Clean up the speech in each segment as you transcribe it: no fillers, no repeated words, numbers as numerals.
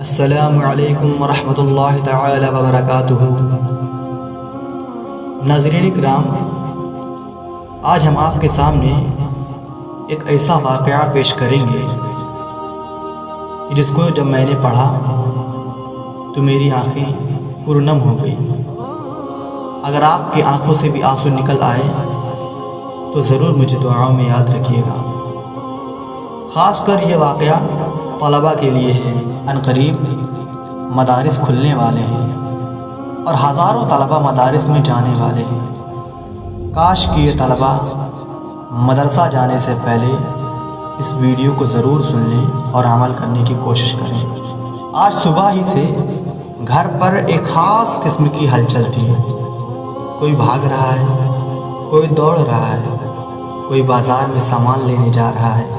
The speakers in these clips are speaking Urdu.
السلام علیکم ورحمۃ اللہ تعالی وبرکاتہ۔ ناظرین کرام، آج ہم آپ کے سامنے ایک ایسا واقعہ پیش کریں گے جس کو جب میں نے پڑھا تو میری آنکھیں پرنم ہو گئی۔ اگر آپ کی آنکھوں سے بھی آنسو نکل آئے تو ضرور مجھے دعاؤں میں یاد رکھیے گا۔ خاص کر یہ واقعہ طلباء کے لیے ہے۔ عنقریب مدارس کھلنے والے ہیں اور ہزاروں طلباء مدارس میں جانے والے ہیں۔ کاش کہ یہ طلباء مدرسہ جانے سے پہلے اس ویڈیو کو ضرور سن لیں اور عمل کرنے کی کوشش کریں۔ آج صبح ہی سے گھر پر ایک خاص قسم کی ہلچل تھی۔ کوئی بھاگ رہا ہے، کوئی دوڑ رہا ہے، کوئی بازار میں سامان لینے جا رہا ہے۔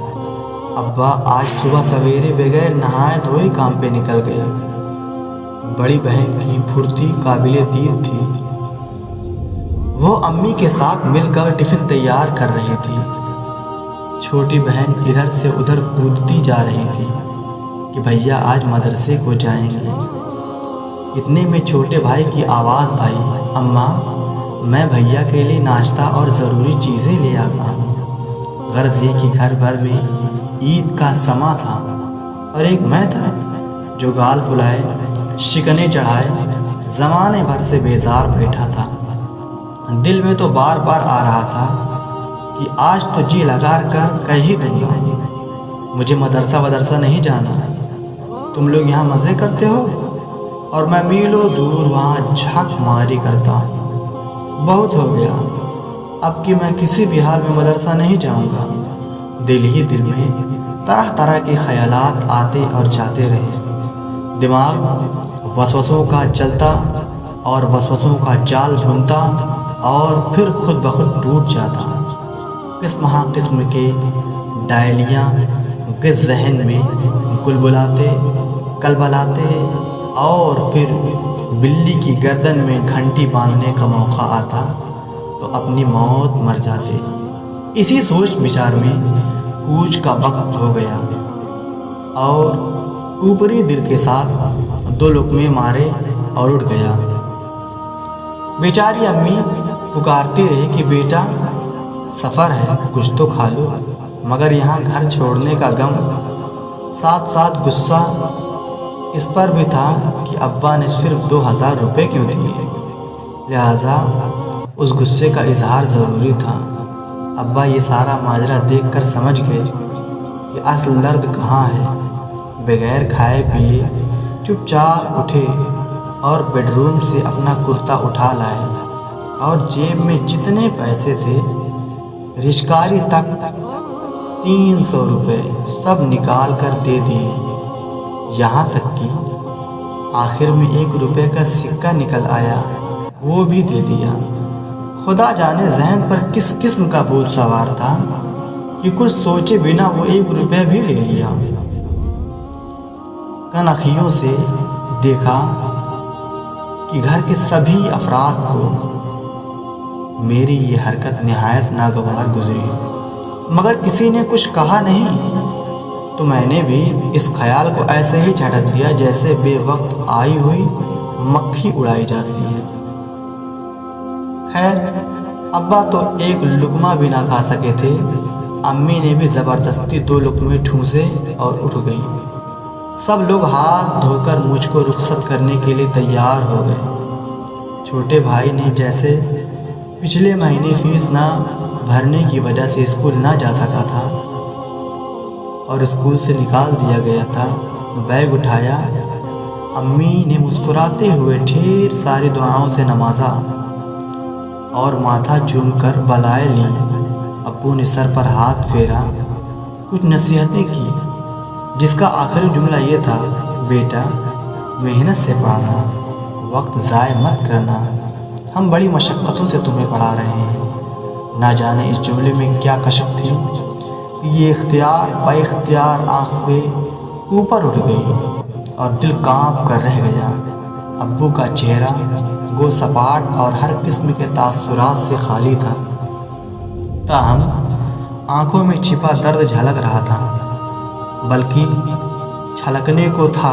ابا آج صبح سویرے بغیر نہائے دھوئے کام پہ نکل گئے۔ بڑی بہن کی پھرتی قابل دید تھی۔ وہ امی کے ساتھ مل کر ٹفن تیار کر رہی تھی۔ چھوٹی بہن ادھر سے ادھر کودتی جا رہی تھی کہ بھیا آج مدرسے کو جائیں گے۔ اتنے میں چھوٹے بھائی کی آواز آئی، اماں میں بھیا کے لیے ناشتہ اور ضروری چیزیں لے آتا ہوں۔ غرض یہ کہ گھر بھر میں عید کا سما تھا اور ایک میں تھا جو گال پھلائے، شکنے چڑھائے، زمانے بھر سے بیزار بیٹھا تھا۔ دل میں تو بار بار آ رہا تھا کہ آج تو جی لگا کر کہہ ہی دوں گا، مجھے مدرسہ نہیں جانا، تم لوگ یہاں مزے کرتے ہو اور میں میلوں دور وہاں جھاگ ماری کرتا ہوں۔ بہت ہو گیا، اب کہ میں کسی بھی حال میں مدرسہ نہیں جاؤں گا۔ دل ہی دل میں طرح طرح کے خیالات آتے اور جاتے رہے۔ دماغ وسوسوں کا چلتا اور وسوسوں کا جال بنتا اور پھر خود بخود ٹوٹ جاتا۔ قسم ہاں قسم کے ڈائلیاں کس ذہن میں گلبلاتے کلبلاتے اور پھر بلی کی گردن میں گھنٹی باندھنے کا موقع آتا تو اپنی موت مر جاتے۔ اسی سوچ بچار میں کوچ کا وقت ہو گیا اور اوپری دل کے ساتھ 2 لقمے مارے اور اٹھ گیا۔ بیچاری امی پکارتی رہی کہ بیٹا سفر ہے، کچھ تو کھا لو، مگر یہاں گھر چھوڑنے کا غم ساتھ ساتھ غصہ اس پر بھی تھا کہ ابا نے صرف 2000 روپے کیوں دیے، لہٰذا اس غصے کا اظہار ضروری تھا۔ ابا یہ سارا ماجرا دیکھ کر سمجھ گئے کہ اصل درد کہاں ہے۔ بغیر کھائے پیے چپ چاپ اٹھے اور بیڈ روم سے اپنا کرتا اٹھا لائے اور جیب میں جتنے پیسے تھے، رشکاری تک 300 روپے سب نکال کر دے دیے، یہاں تک کہ آخر میں 1 روپے کا سکہ نکل آیا، وہ بھی دے دیا۔ خدا جانے ذہن پر کس قسم کا بوجھ سوار تھا کہ کچھ سوچے بنا وہ 1 روپے بھی لے لیا۔ کنخیوں سے دیکھا کہ گھر کے سبھی افراد کو میری یہ حرکت نہایت ناگوار گزری، مگر کسی نے کچھ کہا نہیں تو میں نے بھی اس خیال کو ایسے ہی جھٹک دیا جیسے بے وقت آئی ہوئی مکھی اڑائی جاتی ہے۔ خیر ابا تو 1 لقمہ بھی نہ کھا سکے تھے، امی نے بھی زبردستی 2 لقمے ٹھونسے اور اٹھ گئی۔ سب لوگ ہاتھ دھو کر مجھ کو رخصت کرنے کے لیے تیار ہو گئے۔ چھوٹے بھائی نے جیسے پچھلے مہینے فیس نہ بھرنے کی وجہ سے اسکول نہ جا سکا تھا اور اسکول سے نکال دیا گیا تھا، بیگ اٹھایا، امی نے مسکراتے ہوئے ڈھیر ساری دعاؤں سے نوازا اور ماتھا چوم کر بلائے لیں۔ ابو نے سر پر ہاتھ پھیرا، کچھ نصیحتیں کی، جس کا آخری جملہ یہ تھا، بیٹا محنت سے پڑھنا، وقت ضائع مت کرنا، ہم بڑی مشقتوں سے تمہیں پڑھا رہے ہیں۔ نہ جانے اس جملے میں کیا کشش تھی کہ یہ اختیار بے اختیار آنکھیں اوپر اٹھ گئی اور دل کانپ کر رہ گیا۔ ابو کا چہرہ گو سپاٹ اور ہر قسم کے تاثرات سے خالی تھا، تاہم آنکھوں میں چھپا درد جھلک رہا تھا، بلکہ چھلکنے کو تھا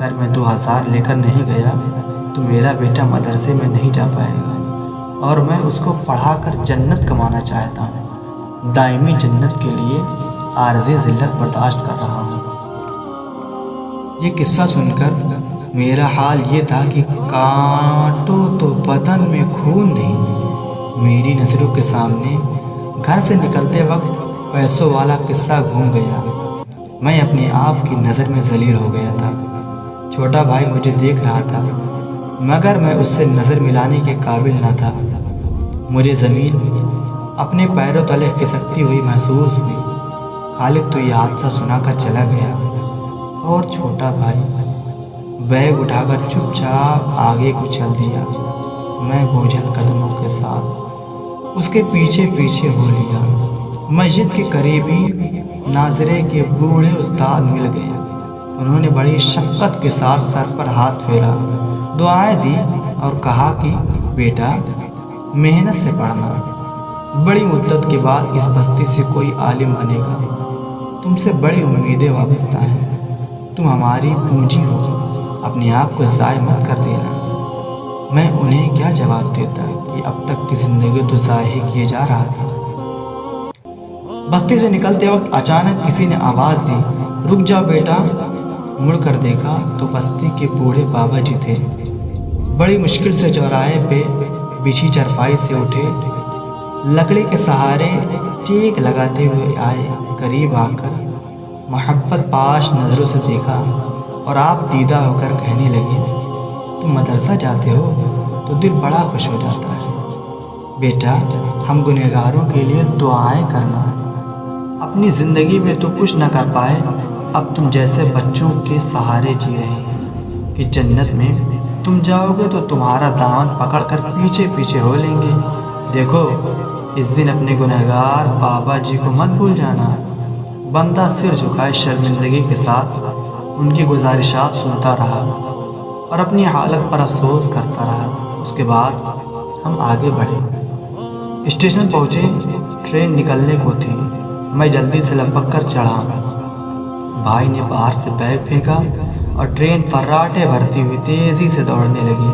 اگر میں 2000 لے کر نہیں گیا تو میرا بیٹا مدرسے میں نہیں جا پائے گا، اور میں اس کو پڑھا کر جنت کمانا چاہتا ہوں۔ دائمی جنت کے لیے عارضی ذلت برداشت کر رہا ہوں۔ یہ قصہ سن کر میرا حال یہ تھا کہ کانٹو تو بدن میں خون نہیں۔ میری نظروں کے سامنے گھر سے نکلتے وقت پیسوں والا قصہ گھوم گیا۔ میں اپنے آپ کی نظر میں ذلیل ہو گیا تھا۔ چھوٹا بھائی مجھے دیکھ رہا تھا، مگر میں اس سے نظر ملانے کے قابل نہ تھا۔ مجھے زمین اپنے پیروں تلے کھسکتی ہوئی محسوس ہوئی۔ خالد تو یہ حادثہ سنا کر چلا گیا، اور چھوٹا بھائی بیگ اٹھا کر چپ چاپ آگے کو چل دیا۔ میں بوجھل قدموں کے ساتھ اس کے پیچھے پیچھے ہو لیا۔ مسجد کے قریبی ناظرے کے بوڑھے استاد مل گئے۔ انہوں نے بڑی شفقت کے ساتھ سر پر ہاتھ پھیرا، دعائیں دی اور کہا کہ بیٹا محنت سے پڑھنا، بڑی مدت کے بعد اس بستی سے کوئی عالم بنے گا، تم سے بڑی امیدیں وابستہ ہیں، تم ہماری پونجی ہو، اپنے آپ کو ضائع مت کر دینا۔ میں انہیں کیا جواب دیتا کہ اب تک کی زندگی تو ضائع کیے جا رہا تھا۔ بستی سے نکلتے وقت اچانک کسی نے آواز دی، رک جاؤ بیٹا۔ مڑ کر دیکھا تو بستی کے بوڑھے بابا جی تھے۔ بڑی مشکل سے چوراہے پہ بچھی چرپائی سے اٹھے، لکڑی کے سہارے ٹیک لگاتے ہوئے آئے۔ قریب آ کر محبت پاش نظروں سے دیکھا اور آپ دیدہ ہو کر کہنے لگے، تم مدرسہ جاتے ہو تو دل بڑا خوش ہو جاتا ہے بیٹا، ہم گنہگاروں کے لیے دعائیں کرنا۔ اپنی زندگی میں تو کچھ نہ کر پائے، اب تم جیسے بچوں کے سہارے جی رہے ہیں کہ جنت میں تم جاؤ گے تو تمہارا دامن پکڑ کر پیچھے پیچھے ہو لیں گے۔ دیکھو اس دن اپنے گنہگار بابا جی کو مت بھول جانا۔ بندہ سر جھکائے شرمندگی کے ساتھ ان کی گزارشات سنتا رہا اور اپنی حالت پر افسوس کرتا رہا۔ اس کے بعد ہم آگے بڑھے، اسٹیشن پہنچے، ٹرین نکلنے کو تھی۔ میں جلدی سے لپک کر چڑھا۔ بھائی نے باہر سے بیگ پھینکا اور ٹرین فراٹے بھرتی ہوئی تیزی سے دوڑنے لگی۔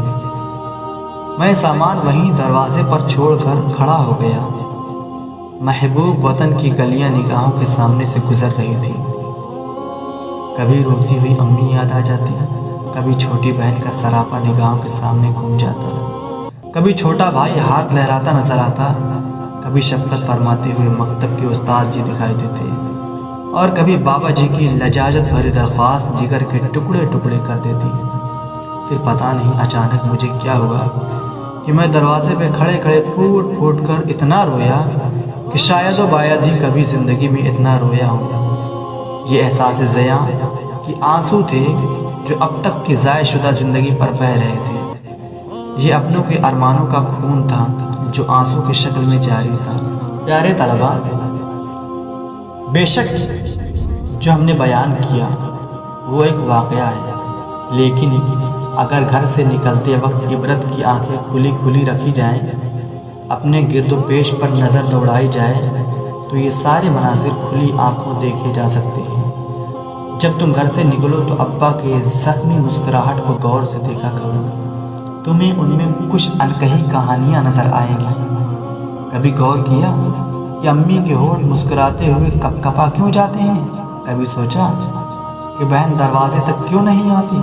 میں سامان وہیں دروازے پر چھوڑ کر کھڑا ہو گیا۔ محبوب وطن کی گلیاں نگاہوں کے سامنے سے گزر رہی تھی۔ کبھی روتی ہوئی امی یاد آ جاتی، کبھی چھوٹی بہن کا سراپا نگاہوں کے سامنے گھوم جاتا، کبھی چھوٹا بھائی ہاتھ لہراتا نظر آتا، کبھی شفقت فرماتے ہوئے مکتب کے استاد جی دکھائی دیتے، اور کبھی بابا جی کی لجاجت بھری درخواست جگر کے ٹکڑے ٹکڑے کر دیتی۔ پھر پتہ نہیں اچانک مجھے کیا ہوا کہ میں دروازے پہ کھڑے کھڑے پھوٹ پھوٹ کر اتنا رویا کہ شاید و باید ہی کبھی زندگی میں اتنا رویا ہوں۔ یہ احساس زیاں کہ آنسو تھے جو اب تک کی ضائع شدہ زندگی پر بہہ رہے تھے۔ یہ اپنوں کے ارمانوں کا خون تھا جو آنسو کی شکل میں جاری تھا۔ پیارے طلباء، بے شک جو ہم نے بیان کیا وہ ایک واقعہ ہے، لیکن اگر گھر سے نکلتے وقت عبرت کی آنکھیں کھلی کھلی رکھی جائیں، اپنے گرد و پیش پر نظر دوڑائی جائے تو یہ سارے مناظر کھلی آنکھوں دیکھے جا سکتے ہیں۔ جب تم گھر سے نکلو تو ابا کے زخمی مسکراہٹ کو غور سے دیکھا کرو، تمہیں ان میں کچھ انکہی کہانیاں نظر آئیں گی۔ کبھی غور کیا کہ امی کے ہونٹ مسکراتے ہوئے کپ کپا کیوں جاتے ہیں؟ کبھی سوچا کہ بہن دروازے تک کیوں نہیں آتی؟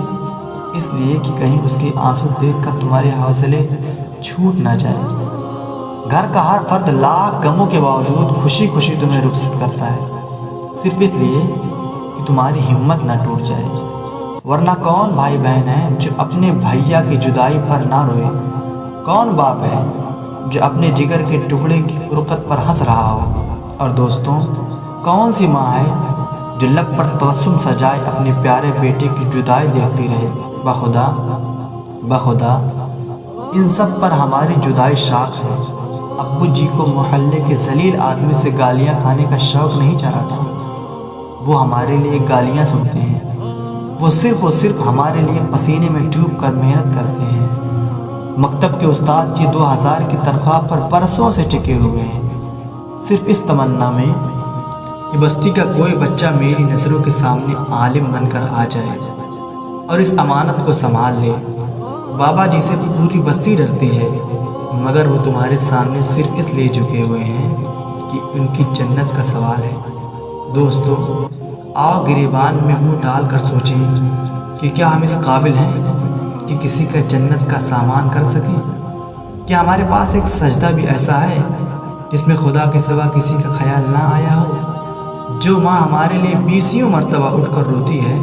اس لیے کہ کہیں اس کے آنسو دیکھ کر تمہارے حوصلے چھوٹ نہ جائے۔ گھر کا ہر فرد لاکھ غموں کے باوجود خوشی خوشی تمہیں رخصت کرتا ہے، صرف اس لیے کہ تمہاری ہمت نہ ٹوٹ جائے۔ ورنہ کون بھائی بہن ہے جو اپنے بھیا کی جدائی پر نہ روئے؟ کون باپ ہے جو اپنے جگر کے ٹکڑے کی فرقت پر ہنس رہا ہو؟ اور دوستوں، کون سی ماں ہے جو لب پر تبسم سجائے اپنے پیارے بیٹے کی جدائی دیکھتی رہے؟ بخدا ان سب پر ہماری جدائی شاق ہے۔ ابو جی کو محلے کے ذلیل آدمی سے گالیاں کھانے کا شوق نہیں چڑھا تھا۔ وہ ہمارے لیے گالیاں سنتے ہیں، وہ صرف ہمارے لیے پسینے میں ڈوب کر محنت کرتے ہیں۔ مکتب کے استاد جی 2000 کی تنخواہ پر برسوں سے ٹکے ہوئے ہیں، صرف اس تمنا میں کہ بستی کا کوئی بچہ میری نظروں کے سامنے عالم بن کر آ جائے۔ اور اس امانت کو سنبھال لے۔ بابا جی سے پوری بستی ڈرتی ہے، مگر وہ تمہارے سامنے صرف اس لیے جھکے ہوئے ہیں کہ ان کی جنت کا سوال ہے۔ دوستو، آؤ گریبان میں منہ ڈال کر سوچیں کہ کیا ہم اس قابل ہیں کہ کسی کا جنت کا سامان کر سکیں؟ کیا ہمارے پاس ایک سجدہ بھی ایسا ہے جس میں خدا کے سوا کسی کا خیال نہ آیا ہو؟ جو ماں ہمارے لیے 20 مرتبہ اٹھ کر روتی ہے،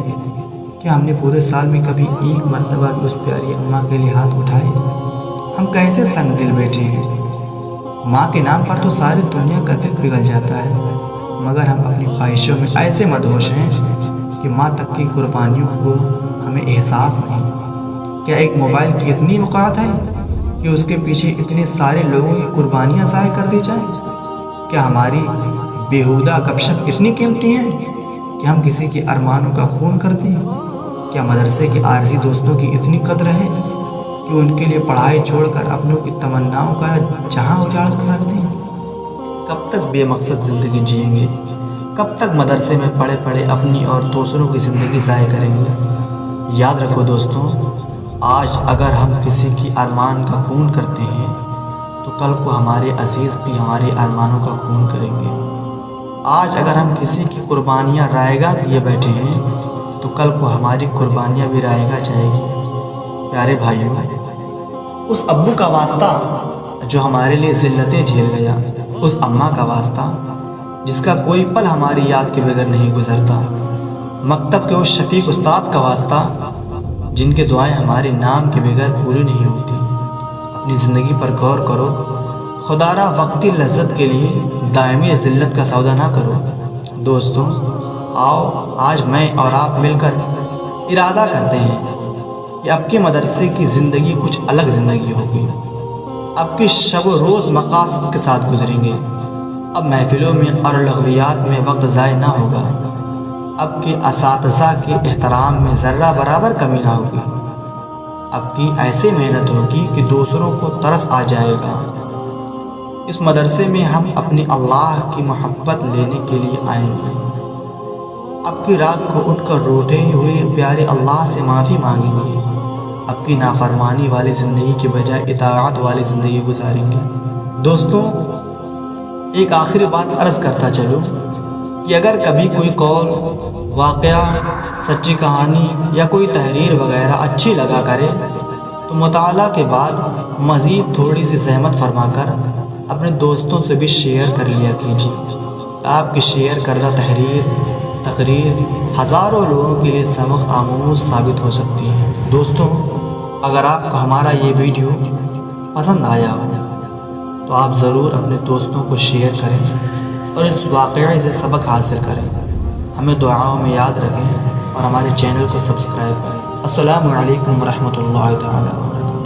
کیا ہم نے پورے سال میں کبھی ایک مرتبہ بھی اس پیاری اماں کے لیے ہاتھ اٹھائے؟ ہم کیسے سنگ دل بیٹھے ہیں؟ ماں کے نام پر تو ساری دنیا کا دل پگھل جاتا ہے، مگر ہم اپنی خواہشوں میں ایسے مدہوش ہیں کہ ماں تک کی قربانیوں کو ہمیں احساس نہیں۔ کیا ایک موبائل کی اتنی اوقات ہے کہ اس کے پیچھے اتنے سارے لوگوں کی قربانیاں ضائع کر دی جائیں؟ کیا ہماری بیہودہ گپ شپ اتنی قیمتی ہیں کہ ہم کسی کے ارمانوں کا خون کر دیں؟ کیا مدرسے کے عارضی دوستوں کی اتنی قدر ہے کہ ان کے لیے پڑھائی چھوڑ کر اپنوں کی تمناؤں کا جہاں اجاڑ کر رکھ دیں؟ کب تک بے مقصد زندگی جئیں گے؟ کب تک مدرسے میں پڑھے پڑھے اپنی اور دوسروں کی زندگی ضائع کریں گے؟ یاد رکھو دوستوں، آج اگر ہم کسی کی ارمان کا خون کرتے ہیں تو کل کو ہمارے عزیز بھی ہمارے ارمانوں کا خون کریں گے۔ آج اگر ہم کسی کی قربانیاں رائے گاہ کیے بیٹھے ہیں تو کل کو ہماری قربانیاں بھی رائے گاہ جائے گی۔ پیارے بھائیوں، اس ابو کا واسطہ جو ہمارے لیے ذلتیں جھیل گیا، اس اماں کا واسطہ جس کا کوئی پل ہماری یاد کے بغیر نہیں گزرتا، مکتب کے اس شفیق استاد کا واسطہ جن کے دعائیں ہمارے نام کے بغیر پوری نہیں ہوتی۔ اپنی زندگی پر غور کرو، خدا را وقتی لذت کے لیے دائمی ذلت کا سودا نہ کرو۔ دوستوں، آؤ آج میں اور آپ مل کر ارادہ کرتے ہیں کہ اب کے مدرسے کی زندگی کچھ الگ زندگی ہوگی۔ اب کی شب و روز مقاصد کے ساتھ گزریں گے۔ اب محفلوں میں اور لغویات میں وقت ضائع نہ ہوگا۔ اب کے اساتذہ کے احترام میں ذرہ برابر کمی نہ ہوگی۔ اب کی ایسے محنت ہوگی کہ دوسروں کو ترس آ جائے گا۔ اس مدرسے میں ہم اپنی اللہ کی محبت لینے کے لیے آئیں گے۔ اب کی رات کو اٹھ کر روتے ہوئے پیارے اللہ سے معافی مانگیں گے۔ اب کی نافرمانی والی زندگی کے بجائے اطاعت والی زندگی گزاریں گے۔ دوستوں، ایک آخری بات عرض کرتا چلوں کہ اگر کبھی کوئی قول، واقعہ، سچی کہانی یا کوئی تحریر وغیرہ اچھی لگا کرے تو مطالعہ کے بعد مزید تھوڑی سی زحمت فرما کر اپنے دوستوں سے بھی شیئر کر لیا کیجیے۔ آپ کی شیئر کردہ تقریر ہزاروں لوگوں کے لیے سبق آموز ثابت ہو سکتی ہے۔ دوستوں، اگر آپ کو ہمارا یہ ویڈیو پسند آیا ہو تو آپ ضرور اپنے دوستوں کو شیئر کریں اور اس واقعے سے سبق حاصل کریں۔ ہمیں دعاؤں میں یاد رکھیں اور ہمارے چینل کو سبسکرائب کریں۔ السلام علیکم ورحمۃ اللہ تعالیٰ۔